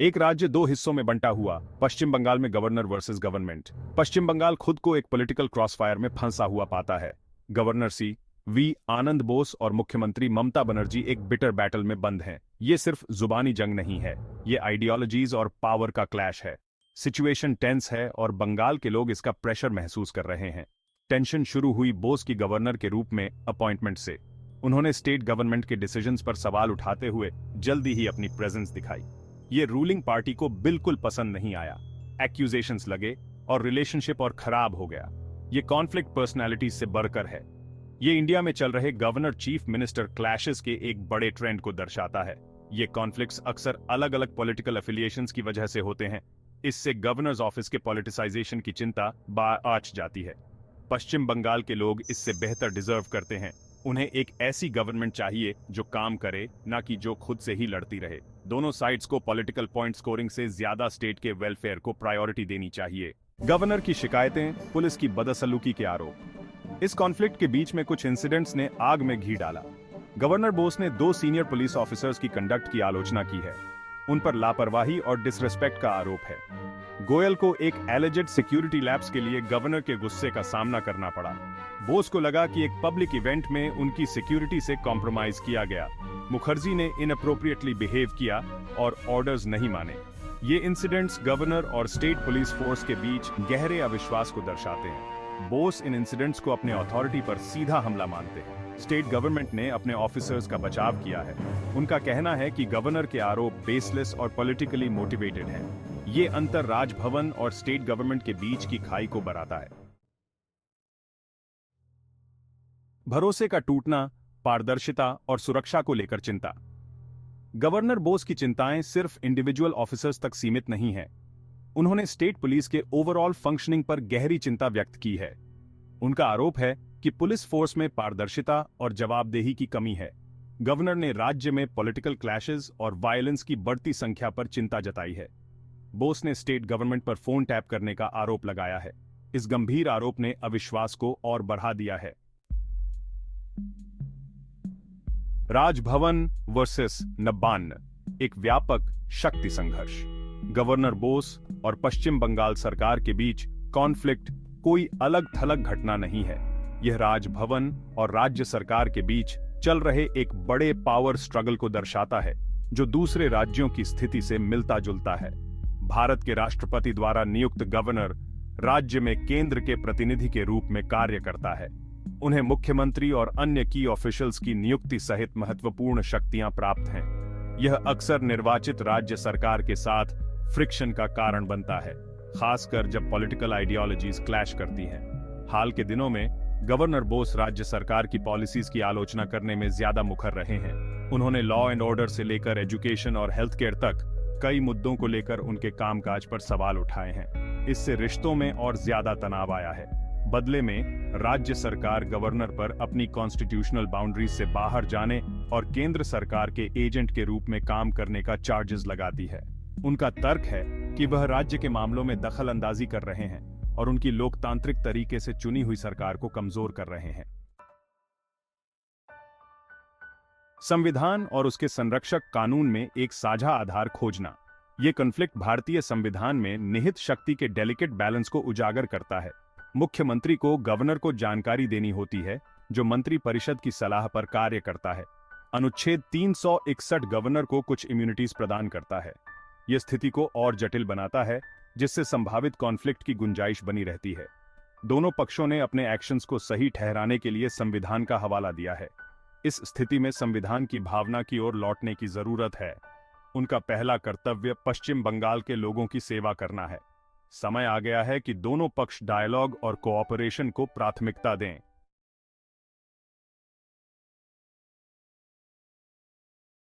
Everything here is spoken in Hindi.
एक राज्य दो हिस्सों में बंटा हुआ, पश्चिम बंगाल में गवर्नर वर्सेस गवर्नमेंट। पश्चिम बंगाल खुद को एक पॉलिटिकल क्रॉसफायर में फंसा हुआ पाता है। गवर्नर वी आनंद बोस और मुख्यमंत्री ममता बनर्जी एक बिटर बैटल में बंद हैं। ये सिर्फ जुबानी जंग नहीं है, ये आइडियोलॉजीज और पावर का क्लैश है। सिचुएशन टेंस है और बंगाल के लोग इसका प्रेशर महसूस कर रहे हैं। टेंशन शुरू हुई बोस की गवर्नर के रूप में अपॉइंटमेंट से। उन्होंने स्टेट गवर्नमेंट के डिसीजंस पर सवाल उठाते हुए जल्दी ही अपनी प्रेजेंस दिखाई। ये रूलिंग पार्टी को बिल्कुल पसंद नहीं आया। एक्यूजेशंस लगे और रिलेशनशिप और खराब हो गया। ये कॉन्फ्लिक्ट पर्सनालिटीज से बढ़कर है। ये इंडिया में चल रहे गवर्नर चीफ मिनिस्टर क्लैशेस के एक बड़े ट्रेंड को दर्शाता है। ये कॉन्फ्लिक्ट्स अक्सर अलग अलग पॉलिटिकल एफिलिएशंस की वजह से होते हैं। इससे गवर्नर्स ऑफिस के पॉलिटिसाइजेशन की चिंता बाज जाती है। पश्चिम बंगाल के लोग इससे बेहतर डिजर्व करते हैं। उन्हें एक ऐसी गवर्नमेंट चाहिए जो काम करे, ना कि जो खुद से ही लड़ती रहे। दोनों साइड्स को पॉलिटिकल पॉइंट स्कोरिंग से ज्यादा स्टेट के वेलफेयर को प्रायोरिटी देनी चाहिए। गवर्नर की शिकायतें, पुलिस की बदसलूकी के आरोप। इस कॉन्फ्लिक्ट के बीच में कुछ इंसिडेंट्स ने आग में घी डाला। गवर्नर बोस ने दो सीनियर पुलिस ऑफिसर्स की कंडक्ट की आलोचना की है। उन पर लापरवाही और डिसरिस्पेक्ट का आरोप है। गोयल को एक एलिजेड सिक्योरिटी लैप्स के लिए गवर्नर के गुस्से का सामना करना पड़ा। बोस को लगा कि एक पब्लिक इवेंट में उनकी सिक्योरिटी से कॉम्प्रोमाइज किया गया। मुखर्जी ने इनअप्रोप्रिएटली बिहेव किया और ऑर्डर्स नहीं माने। ये इंसिडेंट्स गवर्नर और स्टेट पुलिस फोर्स के बीच गहरे अविश्वास को दर्शाते हैं। बोस इन इंसिडेंट्स को अपने अथॉरिटी पर सीधा हमला मानते हैं। स्टेट गवर्नमेंट ने अपने ऑफिसर्स का बचाव किया है। उनका कहना है कि गवर्नर के आरोप बेसलेस और पॉलिटिकली मोटिवेटेड हैं। ये अंतर राजभवन और स्टेट गवर्नमेंट के बीच की खाई को बढ़ाता है। भरोसे का टूटना, पारदर्शिता और सुरक्षा को लेकर चिंता। गवर्नर बोस की चिंताएं सिर्फ इंडिविजुअल ऑफिसर्स तक सीमित नहीं है। उन्होंने स्टेट पुलिस के ओवरऑल फंक्शनिंग पर गहरी चिंता व्यक्त की है। उनका आरोप है कि पुलिस फोर्स में पारदर्शिता और जवाबदेही की कमी है। गवर्नर ने राज्य में पॉलिटिकल क्लैशेस और वायलेंस की बढ़ती संख्या पर चिंता जताई है। बोस ने स्टेट गवर्नमेंट पर फोन टैप करने का आरोप लगाया है। इस गंभीर आरोप ने अविश्वास को और बढ़ा दिया है। राजभवन वर्सेस नबान्न, एक व्यापक शक्ति संघर्ष। गवर्नर बोस और पश्चिम बंगाल सरकार के बीच कॉन्फ्लिक्ट कोई अलग थलग घटना नहीं है। यह राजभवन और राज्य सरकार के बीच चल रहे एक बड़े पावर स्ट्रगल को दर्शाता है, जो दूसरे राज्यों की स्थिति से मिलता जुलता है। भारत के राष्ट्रपति द्वारा नियुक्त गवर्नर राज्य में केंद्र के प्रतिनिधि के रूप में कार्य करता है। उन्हें मुख्यमंत्री और अन्य की ऑफिशियल्स की नियुक्ति सहित महत्वपूर्ण शक्तियां प्राप्त हैं। यह अक्सर निर्वाचित राज्य सरकार के साथ फ्रिक्शन का कारण बनता है, खासकर जब पॉलिटिकल आइडियोलॉजीज क्लैश करती हैं। हाल के दिनों में गवर्नर बोस राज्य सरकार की पॉलिसीज की आलोचना करने में ज्यादा मुखर रहे हैं। उन्होंने लॉ एंड ऑर्डर से लेकर एजुकेशन और हेल्थ केयर तक कई मुद्दों को लेकर उनके कामकाज पर सवाल उठाए हैं। इससे रिश्तों में और ज्यादा तनाव आया है। बदले में राज्य सरकार गवर्नर पर अपनी कॉन्स्टिट्यूशनल बाउंड्रीज से बाहर जाने और केंद्र सरकार के एजेंट के रूप में काम करने का चार्जेस लगाती है। उनका तर्क है कि वह राज्य के मामलों में दखल अंदाजी कर रहे हैं और उनकी लोकतांत्रिक तरीके से चुनी हुई सरकार को कमजोर कर रहे हैं। संविधान और उसके संरक्षक कानून में एक साझा आधार खोजना। यह कॉन्फ्लिक्ट भारतीय संविधान में निहित शक्ति के डेलिकेट बैलेंस को उजागर करता है। मुख्यमंत्री को गवर्नर को जानकारी देनी होती है, जो मंत्री परिषद की सलाह पर कार्य करता है। अनुच्छेद 361 गवर्नर को कुछ इम्यूनिटीज प्रदान करता है। यह स्थिति को और जटिल बनाता है, जिससे संभावित कॉन्फ्लिक्ट की गुंजाइश बनी रहती है। दोनों पक्षों ने अपने एक्शंस को सही ठहराने के लिए संविधान का हवाला दिया है। इस स्थिति में संविधान की भावना की ओर लौटने की जरूरत है। उनका पहला कर्तव्य पश्चिम बंगाल के लोगों की सेवा करना है। समय आ गया है कि दोनों पक्ष डायलॉग और कोऑपरेशन को प्राथमिकता दें।